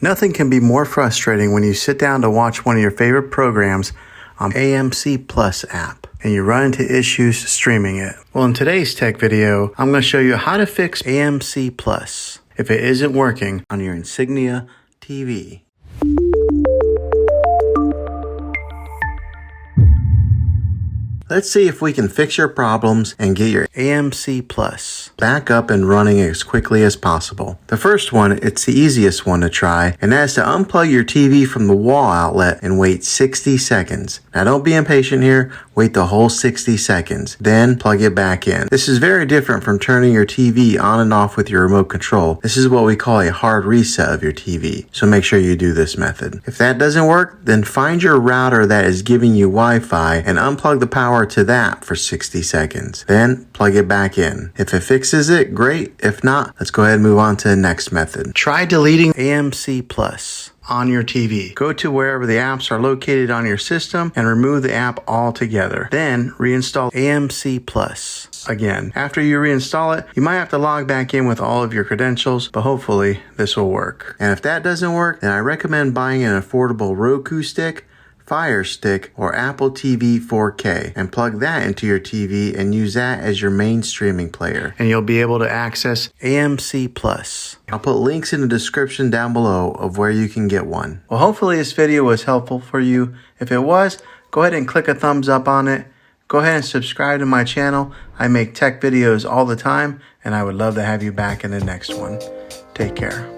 Nothing can be more frustrating when you sit down to watch one of your favorite programs on AMC Plus app and you run into issues streaming it. Well, in today's tech video, I'm going to show you how to fix AMC Plus if it isn't working on your Insignia TV. Let's see if we can fix your problems and get your AMC Plus back up and running as quickly as possible. The first one, it's the easiest one to try, and that's to unplug your TV from the wall outlet and wait 60 seconds. Now don't be impatient here, wait the whole 60 seconds, then plug it back in. This is very different from turning your TV on and off with your remote control. This is what we call a hard reset of your TV, so make sure you do this method. If that doesn't work, then find your router that is giving you Wi-Fi and unplug the power to that for 60 seconds. Then plug it back in. If it fixes it, great. If not, let's go ahead and move on to the next method. Try deleting AMC Plus on your TV. Go to wherever the apps are located on your system and remove the app altogether. Then reinstall AMC Plus again. After you reinstall it, you might have to log back in with all of your credentials, but hopefully this will work. And if that doesn't work, then I recommend buying an affordable Roku stick, Fire Stick, or Apple TV 4K and plug that into your TV and use that as your main streaming player. And you'll be able to access AMC Plus. I'll put links in the description down below of where you can get one. Well, hopefully this video was helpful for you. If it was, go ahead and click a thumbs up on it. Go ahead and subscribe to my channel. I make tech videos all the time, and I would love to have you back in the next one. Take care.